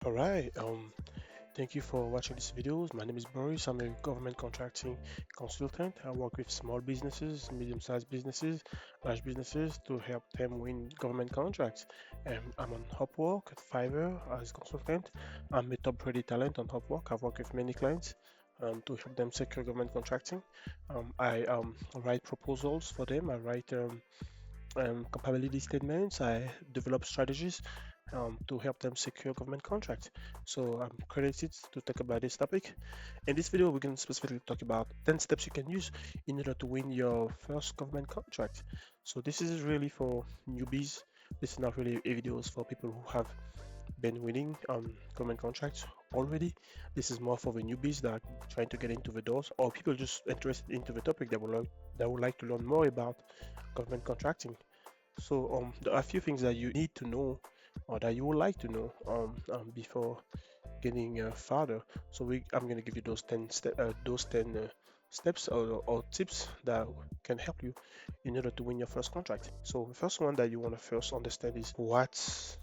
All right. Thank you for watching this videos. My name is Boris. I'm a government contracting consultant. I work with small businesses, medium-sized businesses, large businesses to help them win government contracts. I'm on Upwork at Fiverr as a consultant. I'm a top-rated talent on Upwork. I've worked with many clients to help them secure government contracting. I write proposals for them. I write capability statements. I develop strategies to help them secure government contracts. So I'm credited to talk about this topic. In this video, we're going to specifically talk about 10 steps you can use in order to win your first government contract. So this is really for newbies. This is not really a videos for people who have been winning government contracts already. This is more for the newbies that are trying to get into the doors, or people just interested into the topic that would like to learn more about government contracting. So there are a few things that you need to know or that you would like to know before getting further. So I'm going to give you those 10 steps or tips that can help you in order to win your first contract. So the first one that you want to first understand is what's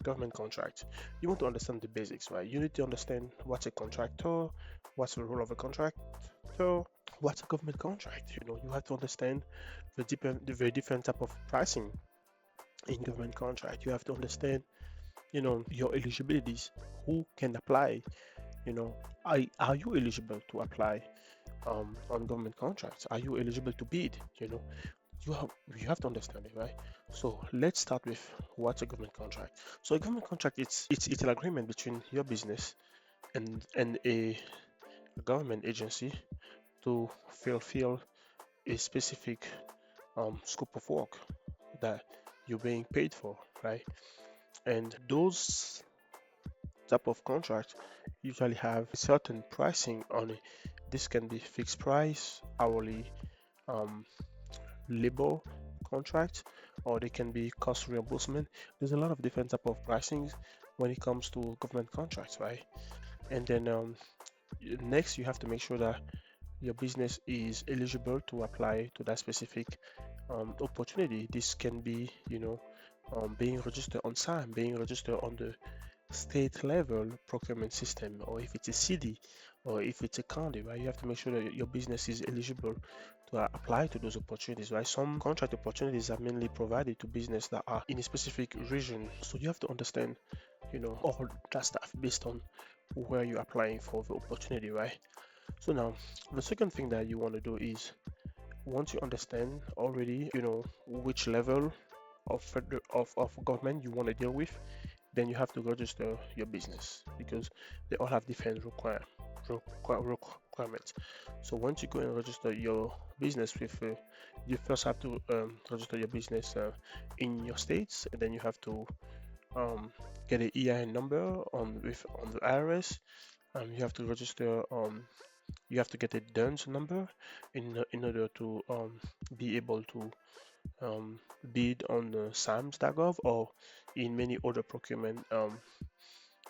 government contract. You want to understand the basics, right? You need to understand what's a contractor, what's the role of a contractor, what's a government contract. You have to understand the very different type of pricing in government contract. You have to understand, your eligibilities, who can apply, you know, are you eligible to apply on government contracts? Are you eligible to bid? You have to understand it, right? So let's start with what's a government contract. So a government contract, it's an agreement between your business and a government agency to fulfill a specific scope of work that you're being paid for, right? And those type of contracts usually have a certain pricing on it. This can be fixed price, hourly, um, labor contract, or they can be cost reimbursement. There's a lot of different type of pricings when it comes to government contracts, right? And then next, you have to make sure that your business is eligible to apply to that specific opportunity. This can be, being registered on SAM, being registered on the state level procurement system, or if it's a city or if it's a county, right? You have to make sure that your business is eligible to apply to those opportunities, right? Some contract opportunities are mainly provided to business that are in a specific region, so you have to understand, all that stuff based on where you're applying for the opportunity, right? So now the second thing that you want to do is, once you understand already, which level of government you want to deal with, then you have to register your business because they all have different requirements. So once you go and register your business with, you first have to register your business in your states, and then you have to get an EIN number on the IRS. You have to register. You have to get a DUNS number in order to be able to bid on SAMS.gov or in many other procurement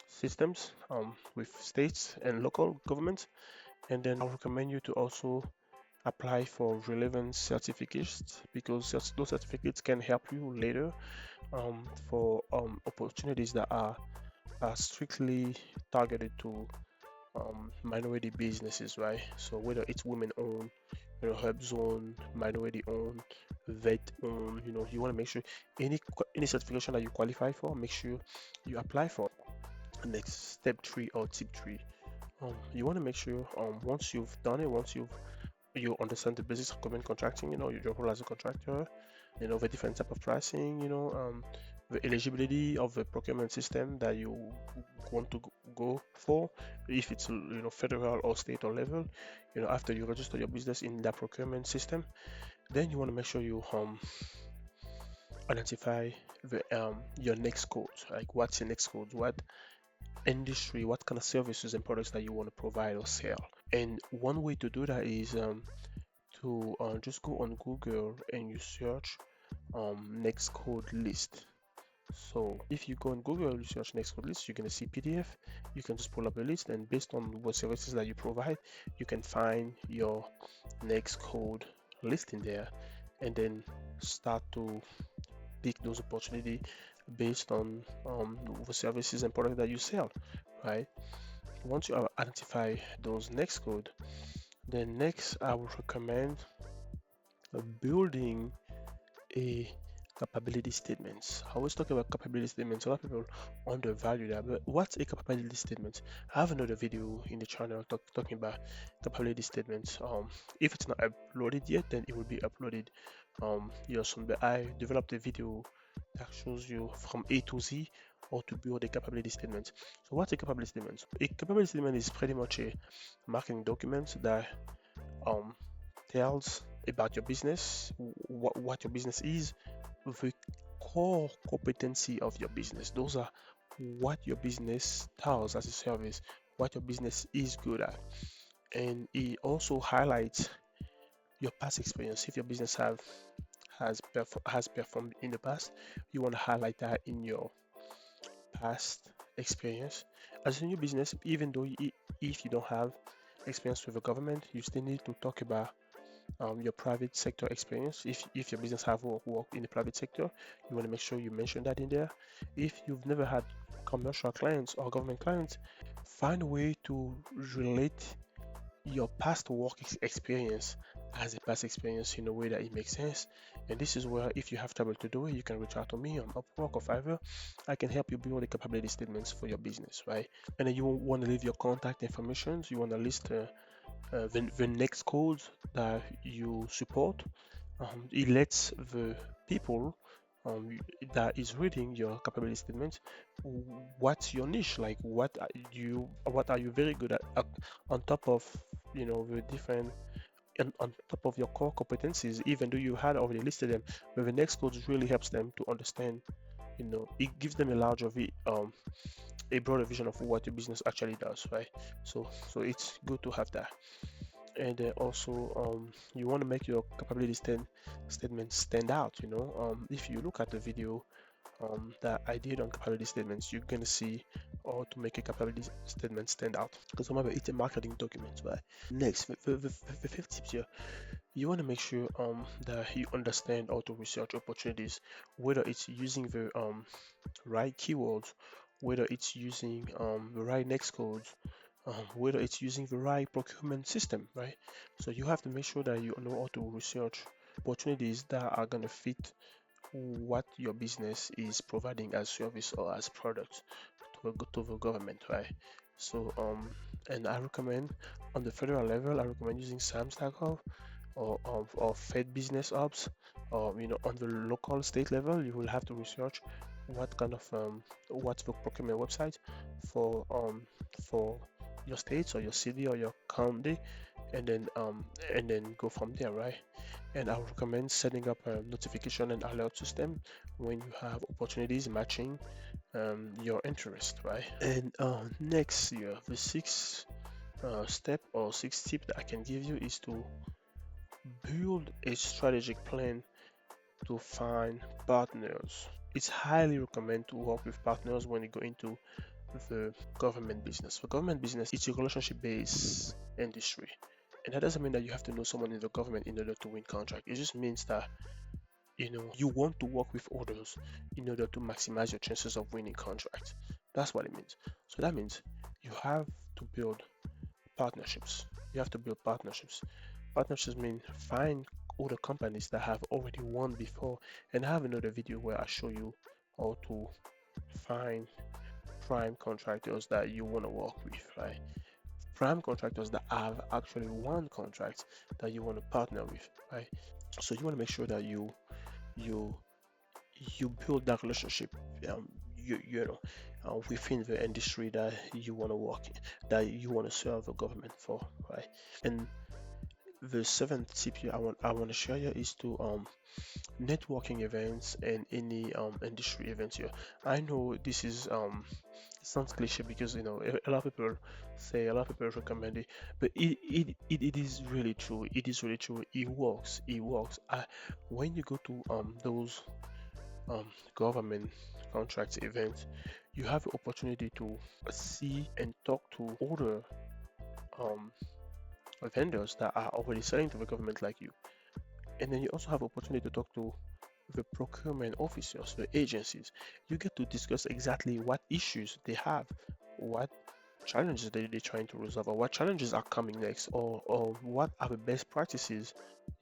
systems with states and local governments. And then I recommend you to also apply for relevant certificates because those certificates can help you later for opportunities that are strictly targeted to minority businesses, right? So whether it's women owned, help zone, minority owned, vet owned, you want to make sure any certification that you qualify for, make sure you apply for. Next, step three or tip three. You want to make sure once you've done it, once you understand the basics of government contracting, your role as a contractor, the different type of pricing, the eligibility of the procurement system that you want to go for, if it's federal or state or level. After you register your business in that procurement system, then you want to make sure you identify the your next code, like what's your next code, what industry, what kind of services and products that you want to provide or sell. And one way to do that is to just go on Google and you search next code list. So if you go on Google, you search next code list, you're gonna see PDF. You can just pull up a list, and based on what services that you provide, you can find your next code list in there, and then start to pick those opportunity based on the services and product that you sell, right? Once you have identify those next code, then next I would recommend building a capability statements. I always talk about capability statements. A lot of people undervalue that, but what's a capability statement? I have another video in the channel talking about capability statements. If it's not uploaded yet, then it will be uploaded here soon. But I developed a video that shows you from A to Z how to build a capability statement. So what's a capability statement? A capability statement is pretty much a marketing document that um tells about your business, what your business is, the core competency of your business. Those are what your business does as a service, what your business is good at. And it also highlights your past experience. If your business has performed in the past, you want to highlight that in your past experience. As a new business, even though if you don't have experience with the government, you still need to talk about your private sector experience. If your business have work in the private sector, you want to make sure you mention that in there. If you've never had commercial clients or government clients, find a way to relate your past work experience as a past experience in a way that it makes sense. And this is where, if you have trouble to do it, you can reach out to me on Upwork or Fiverr. I can help you build the capability statements for your business, right? And then you want to leave your contact information. You want to list the next codes that you support. It lets the people that is reading your capability statement what's your niche, like what are you very good at on top of the different and on top of your core competencies, even though you had already listed them. But the next codes really helps them to understand, it gives them a larger a broader vision of what your business actually does, right? So it's good to have that. And then also you want to make your capability statement stand out. If you look at the video that I did on capability statements, you're gonna see how to make a capability statement stand out, because remember, it's a marketing document, right? Next, the fifth tip here, you want to make sure that you understand how to research opportunities, whether it's using the right keywords, whether it's using the right next codes, whether it's using the right procurement system, right? So you have to make sure that you know how to research opportunities that are going to fit what your business is providing as service or as product to the government, right? So and I recommend, on the federal level, I recommend using SAM-Stack or Fed Business Ops, or on the local state level, you will have to research what kind of what's the procurement website for your state or your city or your county, and then go from there, right? And I would recommend setting up a notification and alert system when you have opportunities matching your interest, right? And next year, the sixth step or sixth tip that I can give you is to build a strategic plan to find partners. It's highly recommended to work with partners when you go into the government business. For government business, it's a relationship-based industry. And that doesn't mean that you have to know someone in the government in order to win contract. It just means that you want to work with others in order to maximize your chances of winning contracts. That's what it means. So that means you have to build partnerships. You have to build partnerships. Partnerships mean find other companies that have already won before. And I have another video where I show you how to find prime contractors that you want to work with, right? Prime contractors that have actually won contracts that you want to partner with, right? So you want to make sure that you you build that relationship, within the industry that you want to work in, that you want to serve the government for, right? And the seventh tip here I want to share here is to networking events and any industry events here. I know this is it sounds cliche, because a lot of people say, a lot of people recommend it, but it is really true. It is really true. It works. When you go to those government contracts events, you have the opportunity to see and talk to other um, vendors that are already selling to the government like you. And then you also have opportunity to talk to the procurement officers, the agencies. You get to discuss exactly what issues they have, what challenges they're trying to resolve, or what challenges are coming next, or what are the best practices.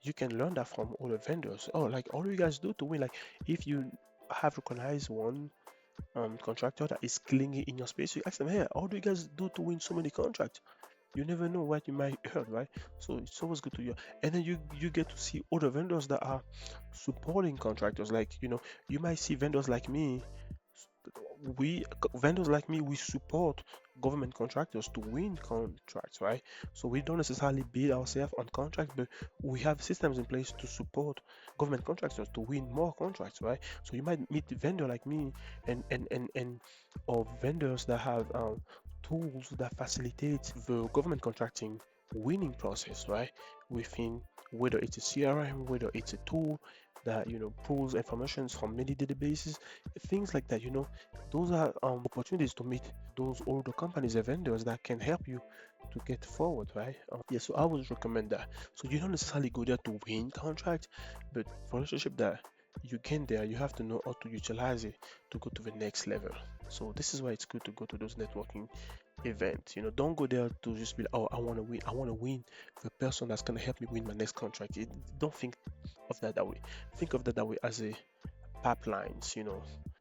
You can learn that from other vendors. Oh, like all you guys do to win. Like if you have recognized one contractor that is killing it in your space, you ask them, hey, how do you guys do to win so many contracts? You never know what you might hear, right? So it's always good to hear. And then you get to see other vendors that are supporting contractors. Like, you might see vendors like me. Vendors like me, we support government contractors to win contracts, right? So we don't necessarily bid ourselves on contracts, but we have systems in place to support government contractors to win more contracts, right? So you might meet a vendor like me, and or vendors that have tools that facilitate the government contracting winning process, right? Within, whether it's a CRM, whether it's a tool that pulls information from many databases, things like that. Those are opportunities to meet those older companies and vendors that can help you to get forward, right? Yeah, so I would recommend that. So you don't necessarily go there to win contract, but for relationship that you gain there, you have to know how to utilize it to go to the next level. So this is why it's good to go to those networking events. Don't go there to just be like, oh, I want to win. I want to win the person that's gonna help me win my next contract. Don't think of that way. Think of that way as a pipelines,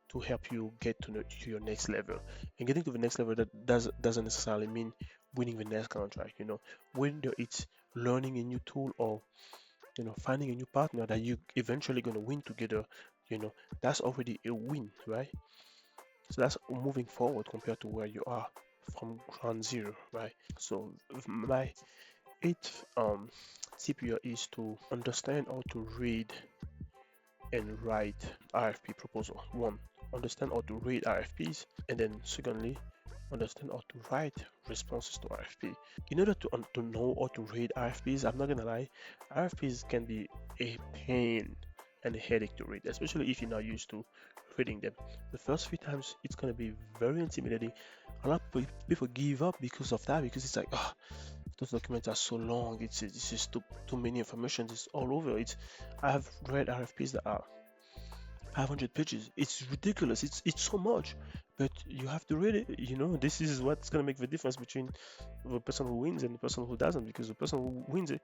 to help you get to your next level. And getting to the next level, that doesn't necessarily mean winning the next contract. Whether it's learning a new tool, or finding a new partner that you eventually going to win together, that's already a win, right? So that's moving forward compared to where you are from ground zero, right? So my eighth tip here is to understand how to read and write RFP proposal. One, understand how to read RFPs, and then secondly, understand how to write responses to RFP. In order to know how to read RFPs, I'm not gonna lie, RFPs can be a pain and a headache to read, especially if you're not used to reading them. The first few times, it's gonna be very intimidating. A lot of people give up because of that, because it's like, oh, those documents are so long. It's just too many information. It's all over. I have read RFPs that are 500 pages. It's ridiculous. It's so much, but you have to read it. This is what's gonna make the difference between the person who wins and the person who doesn't. Because the person who wins it,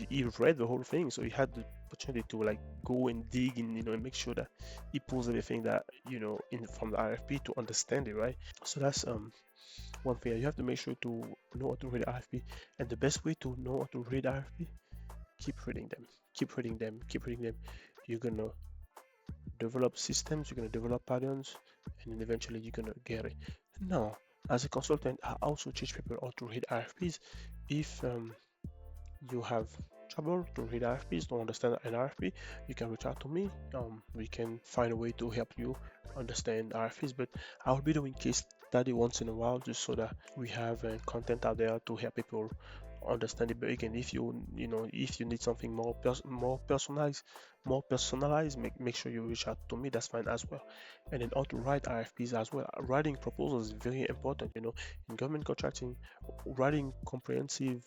he read the whole thing, so he had the opportunity to like go and dig in, and make sure that he pulls everything that in from the RFP to understand it, right? So that's one thing. You have to make sure to know how to read RFP, and the best way to know how to read RFP, keep reading them, keep reading them, keep reading them. You're gonna develop systems, you're going to develop patterns, and then eventually you're going to get it. Now, as a consultant, I also teach people how to read RFPs. If you have trouble to read RFPs, don't understand an RFP, you can reach out to me. We can find a way to help you understand RFPs, but I'll be doing case study once in a while, just so that we have content out there to help people understand it. But again, if you need something more personalized, make sure you reach out to me. That's fine as well. And then how to write RFPs as well. Writing proposals is very important. In government contracting, writing comprehensive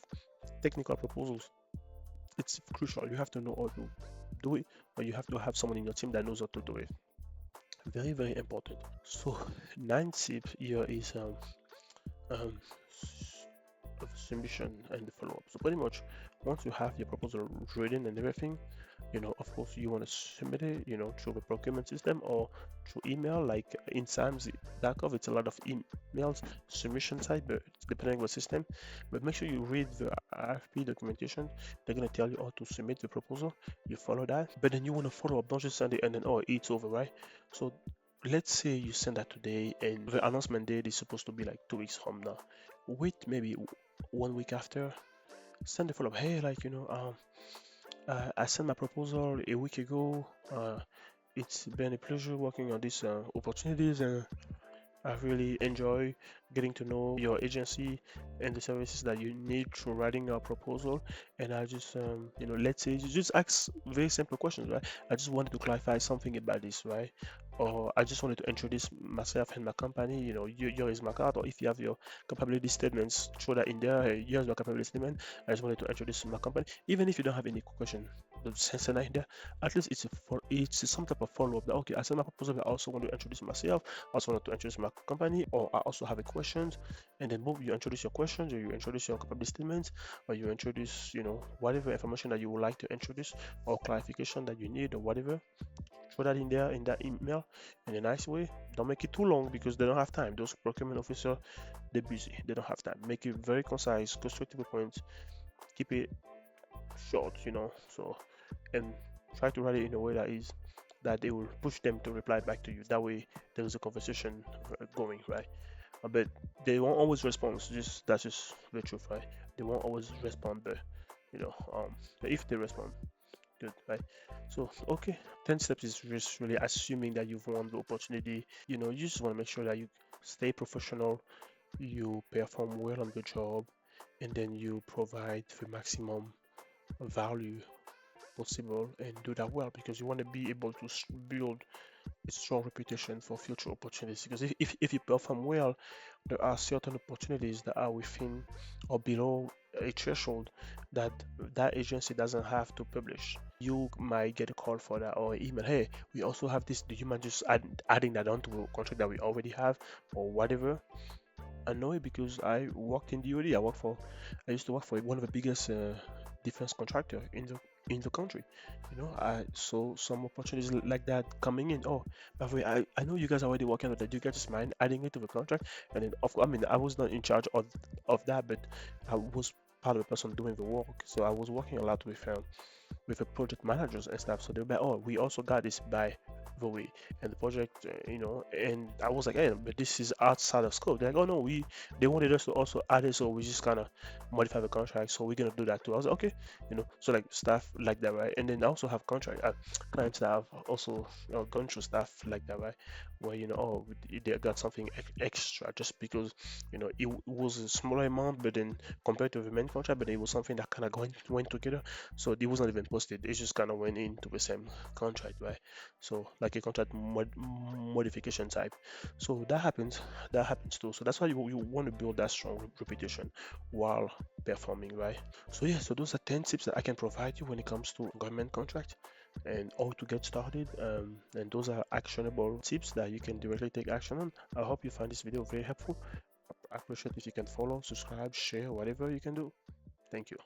technical proposals, it's crucial. You have to know how to do it, or you have to have someone in your team that knows how to do it. Very, very important. So, ninth tip here is um, of submission and the follow-up. So pretty much, once you have your proposal written and everything, of course, you want to submit it, through the procurement system or through email. Like in SAMS.gov, it's a lot of emails submission side, but depending on the system. But make sure you read the RFP documentation. They're gonna tell you how to submit the proposal. You follow that, but then you want to follow up. Don't just send it and then it's over, right? So let's say you send that today, and the announcement date is supposed to be like 2 weeks from now. Wait maybe 1 week after, send a follow-up. Hey, I sent my proposal a week ago. It's been a pleasure working on these opportunities, and I really enjoy getting to know your agency and the services that you need through writing your proposal. And I just, let's say you just ask very simple questions, right? I just wanted to clarify something about this, right? Or I just wanted to introduce myself and my company. Here is my card, or if you have your capability statements, throw that in there. Hey, here's my capability statement. I just wanted to introduce my company. Even if you don't have any question, send that in there. At least it's some type of follow-up. That okay, I sent my proposal. I also want to introduce myself. I also want to introduce my company, or I also have a question. And then boom, you introduce your questions, or you introduce your capability statements, or you introduce, whatever information that you would like to introduce, or clarification that you need, or whatever. Throw that in there in that email in a nice way. Don't make it too long because they don't have time. Those procurement officers, they're busy. They don't have time. Make it very concise, go straight to the point. Keep it short, So, and try to write it in a way that they will push them to reply back to you. That way, there is a conversation going, right? But they won't always respond. That's just the truth, right? They won't always respond, but if they respond, good, right? So, okay, 10 steps is just really assuming that you've won the opportunity. You just want to make sure that you stay professional, you perform well on the job, and then you provide the maximum value possible and do that well, because you want to be able to build a strong reputation for future opportunities. Because if you perform well, there are certain opportunities that are within or below a threshold that that agency doesn't have to publish. You might get a call for that, or email, hey, we also have this, do you mind just adding that onto a contract that we already have, or whatever. I know it because I worked in DoD. I used to work for one of the biggest defense contractor in the country. I saw some opportunities like that coming in. Oh, by the way, I know you guys are already working on that. Do you guys just mind adding it to the contract? And then, of course, I mean, I was not in charge of that, but I was part of the person doing the work. So I was working a lot with the project managers and stuff. So they're like, oh, we also got this by the way, and the project, and I was like, hey, but this is outside of scope. They're like, oh no, they wanted us to also add it, so we just kind of modify the contract. So we're gonna do that too. I was like, okay, so like stuff like that, right? And then I also have contract clients that have also gone through stuff like that, right? Where oh, they got something extra just because it was a smaller amount, but then compared to the main contract, but it was something that kind of went together. So it was not even posted. It just kind of went into the same contract, right? So like a contract modification type. So that happens. That happens too. So that's why you want to build that strong reputation while performing, right? So yeah. So those are 10 tips that I can provide you when it comes to government contract and how to get started. And those are actionable tips that you can directly take action on. I hope you find this video very helpful. I appreciate if you can follow, subscribe, share, whatever you can do. Thank you.